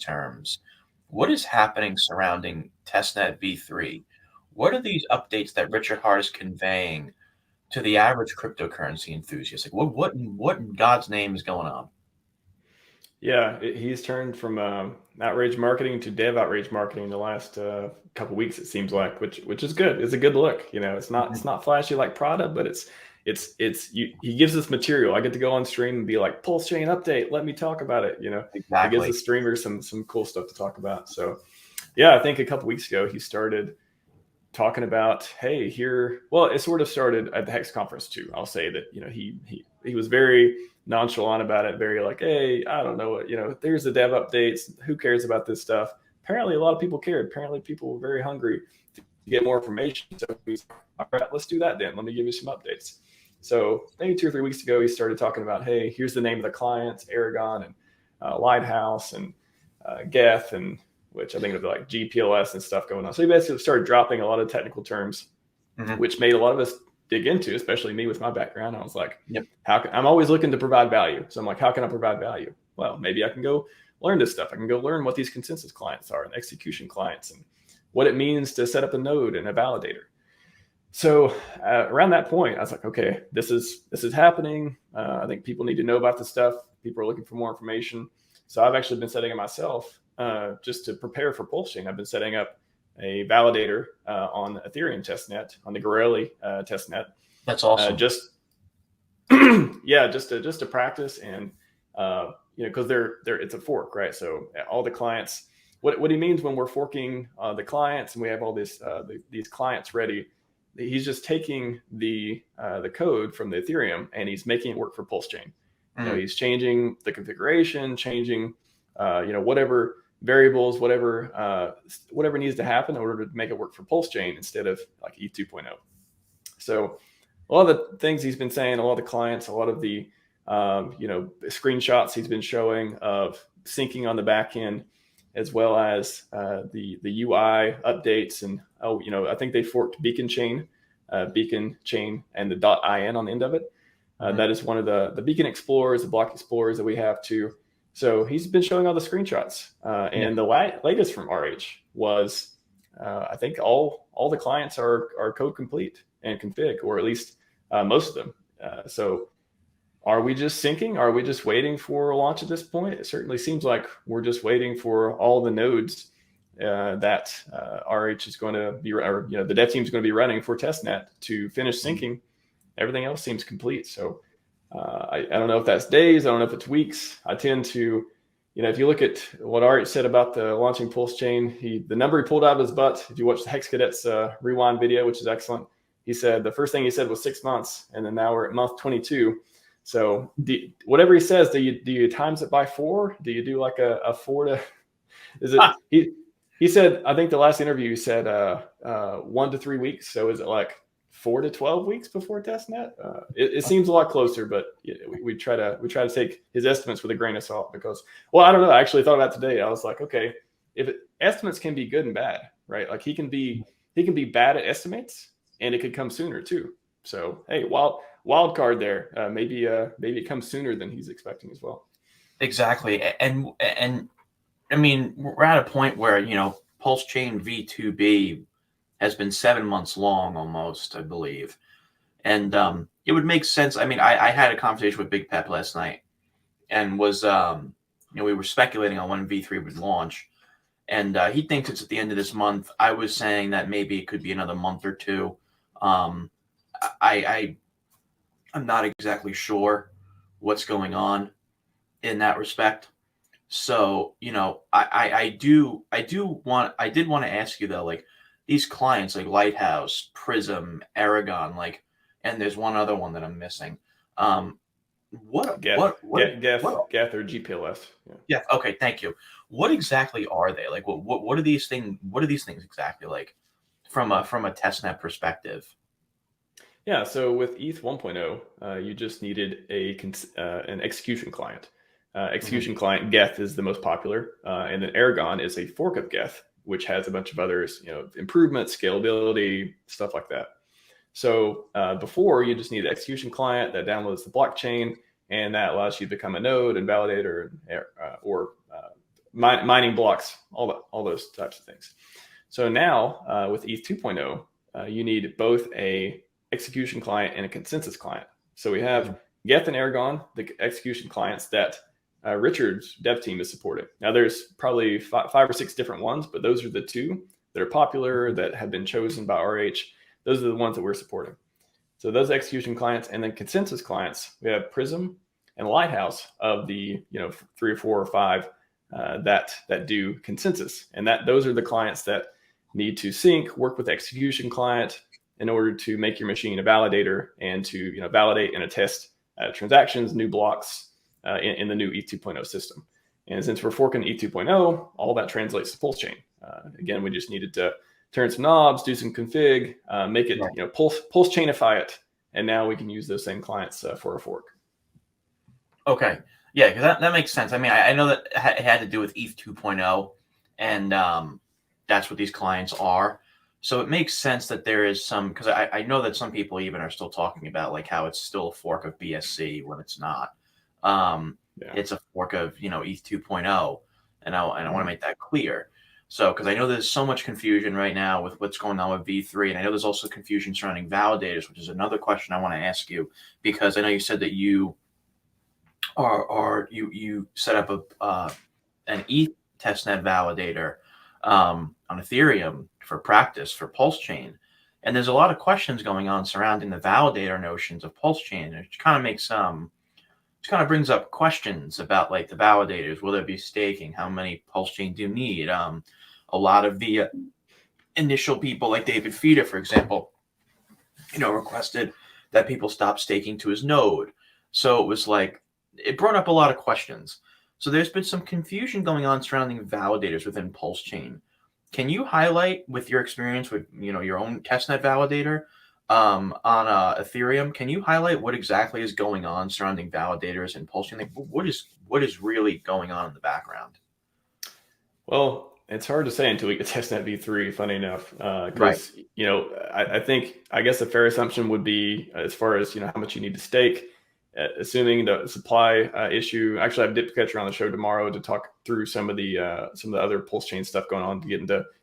terms. What is happening surrounding testnet v3? What are these updates that Richard Hart is conveying to the average cryptocurrency enthusiast? Like, what in God's name is going on? Yeah, he's turned from outrage marketing to dev outrage marketing in the last couple weeks. It seems like, which is good. It's a good look. You know, it's not flashy like Prada, but he gives us material. I get to go on stream and be like, PulseChain update. Let me talk about it. You know, it gives Exactly. the streamers some cool stuff to talk about. So, yeah, I think a couple weeks ago he started talking about, hey, here. Well, it sort of started at the Hex conference too. I'll say that, you know, he was very nonchalant about it, very like, hey, I don't know what, you know, there's the dev updates. Who cares about this stuff? Apparently, a lot of people cared. Apparently, people were very hungry to get more information. So he's, all right, let's do that then. Let me give you some updates. So maybe 2 or 3 weeks ago, he started talking about, hey, here's the name of the clients, Aragon and Lighthouse and Geth, and which I think it'll be like GPLS and stuff going on. So he basically started dropping a lot of technical terms, which made a lot of us dig into, especially me with my background. I was like, Yep. I'm always looking to provide value. So I'm like, how can I provide value? Well, maybe I can go learn this stuff. I can go learn what these consensus clients are and execution clients and what it means to set up a node and a validator. So around that point, I was like, okay, this is happening. I think people need to know about this stuff. People are looking for more information. So I've actually been setting it myself just to prepare for PulseChain. I've been setting up a validator on the Ethereum testnet, on the Gorelli testnet. That's awesome. Just to practice and you know, because it's a fork, right? So all the clients, what he means when we're forking the clients and we have all these clients ready, he's just taking the code from the Ethereum and he's making it work for PulseChain. You know, he's changing the configuration, changing you know, whatever variables, whatever needs to happen in order to make it work for PulseChain instead of like ETH 2.0. So a lot of the things he's been saying, a lot of the clients, a lot of the you know, screenshots he's been showing of syncing on the back end, as well as the UI updates. And you know, I think they forked Beacon Chain and the .in on the end of it. That is one of the Beacon Explorers, the block Explorers that we have too. So he's been showing all the screenshots. And the latest from RH was, I think all the clients are code complete and config, or at least most of them. So are we just syncing? Are we just waiting for a launch at this point? It certainly seems like we're just waiting for all the nodes that RH is going to be, or you know, the dev team is going to be running for testnet to finish syncing. Everything else seems complete. So I don't know if that's days. I don't know if it's weeks. I tend to, you know, if you look at what RH said about the launching PulseChain, the number he pulled out of his butt, if you watch the Hex Cadets rewind video, which is excellent, he said the first thing he said was 6 months, and then now we're at month 22. So whatever he says, do you times it by 4? Do you do like a 4 to? Is it? He said, I think the last interview he said 1 to 3 weeks. So is it like 4 to 12 weeks before testnet? It seems a lot closer, but we try to take his estimates with a grain of salt because, well, I don't know. I actually thought about today. I was like, okay, estimates can be good and bad, right? Like he can be bad at estimates, and it could come sooner too. So hey, wild card there. Maybe it comes sooner than he's expecting as well. Exactly, and I mean, we're at a point where, you know, PulseChain V2B has been 7 months long almost, I believe. And it would make sense. I mean, I had a conversation with Big Pep last night and was, you know, we were speculating on when V3 would launch. And he thinks it's at the end of this month. I was saying that maybe it could be another month or two. I'm not exactly sure what's going on in that respect. So, you know, I did want to ask you though, like these clients like Lighthouse, Prism, Aragon, like, and there's one other one that I'm missing. Geth or GPLS. Yeah. Okay. Thank you. What exactly are they? Like, what are these things? What are these things exactly like from a testnet perspective? Yeah. So with ETH 1.0, you just needed an execution client. Execution client Geth is the most popular, and then Aragon is a fork of Geth, which has a bunch of others, you know, improvements, scalability, stuff like that. So before, you just need an execution client that downloads the blockchain, and that allows you to become a node and validator, or mining blocks, all those types of things. So now with ETH 2.0, you need both a execution client and a consensus client. So we have Geth and Aragon, the execution clients that Richard's dev team is supporting. Now there's probably five or six different ones, but those are the two that are popular, that have been chosen by RH. Those are the ones that we're supporting. So those execution clients, and then consensus clients, we have Prism and Lighthouse of the 3 or 4 or 5 that do consensus, and those are the clients that need to sync, work with the execution client in order to make your machine a validator and to validate and attest transactions, new blocks in the new ETH 2.0 system. And since we're forking ETH 2.0, all that translates to PulseChain. Again, we just needed to turn some knobs, do some config, make it PulseChainify it, and now we can use those same clients for a fork. Okay, yeah, because that makes sense. I mean, I know that it had to do with ETH 2.0, and that's what these clients are. So it makes sense that there is some, because I know that some people even are still talking about like how it's still a fork of BSC when it's not. It's a fork of ETH 2.0, and I want to make that clear. So because I know there's so much confusion right now with what's going on with V3, and I know there's also confusion surrounding validators, which is another question I want to ask you, because I know you said that you you set up an ETH testnet validator on Ethereum for practice for PulseChain, and there's a lot of questions going on surrounding the validator notions of PulseChain, which kind of makes which kind of brings up questions about like the validators. Will there be staking? How many PulseChain do you need? A lot of the initial people, like David Fida, for example, requested that people stop staking to his node. So it was like, it brought up a lot of questions. So there's been some confusion going on surrounding validators within PulseChain. Can you highlight, with your experience with your own testnet validator on Ethereum, can you highlight what exactly is going on surrounding validators and PulseChain? Like, what is really going on in the background? Well, it's hard to say until we get testnet v3. Funny enough, because I guess a fair assumption would be, as far as how much you need to stake. Assuming the supply issue, actually, I have Dipcatcher on the show tomorrow to talk through some of the other PulseChain stuff going on, to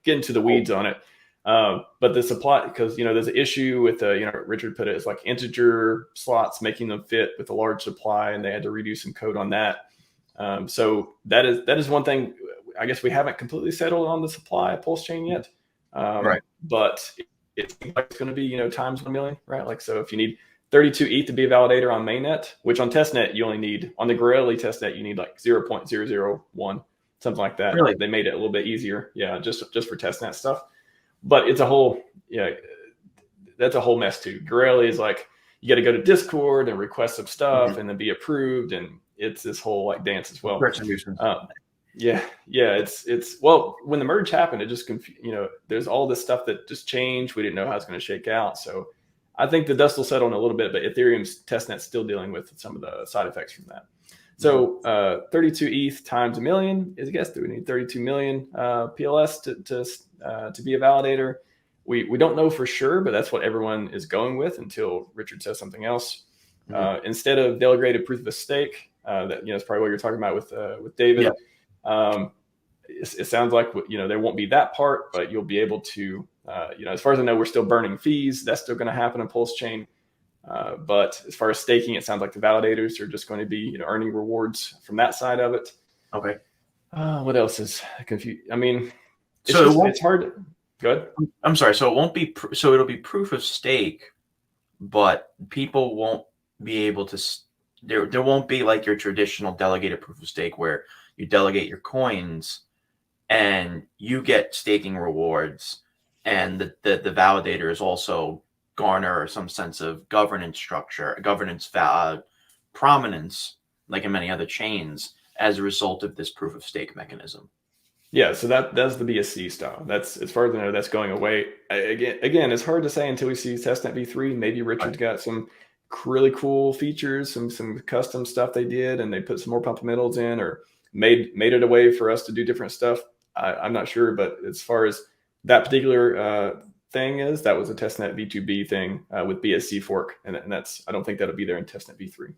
get into the weeds on it. But the supply, because there's an issue with Richard put it as like integer slots, making them fit with a large supply, and they had to redo some code on that. So that is one thing. I guess we haven't completely settled on the supply of PulseChain yet, Right? But it seems like it's going to be times 1 million, right? Like, so if you need 32 ETH to be a validator on mainnet, which on testnet you only need, on the Grailly testnet you need like 0.001, something like that. Really? They made it a little bit easier, just for testnet stuff. But it's a whole, that's a whole mess too. Grailly is like, you got to go to Discord and request some stuff and then be approved, and it's this whole like dance as well. It's well, when the merge happened, it just there's all this stuff that just changed. We didn't know how it's going to shake out. So I think the dust will settle in a little bit, but Ethereum's testnet's still dealing with some of the side effects from that. So 32 ETH times 1 million is a guess. Do we need 32 million PLS to be a validator? We don't know for sure, but that's what everyone is going with until Richard says something else. Instead of delegated proof of stake, that it's probably what you're talking about with David. It sounds like there won't be that part, but you'll be able to. As far as I know, we're still burning fees. That's still going to happen in PulseChain. But as far as staking, it sounds like the validators are just going to be earning rewards from that side of it. Okay. What else is confused? I mean, it's hard. Go ahead. I'm sorry. So it won't be. So it'll be proof of stake, but people won't be able to. There won't be like your traditional delegated proof of stake where you delegate your coins and you get staking rewards, and the validators also garner some sense of governance structure, prominence, like in many other chains, as a result of this proof of stake mechanism. Yeah, so that's the BSC style. That's, as far as I know, that's going away. Again, it's hard to say until we see testnet v3. Maybe Richard's got some really cool features, some custom stuff they did, and they put some more fundamentals in, or made it a way for us to do different stuff. I'm not sure, but as far as that particular thing that was a testnet v2b thing with BSC fork, and that's, I don't think that'll be there in testnet v3.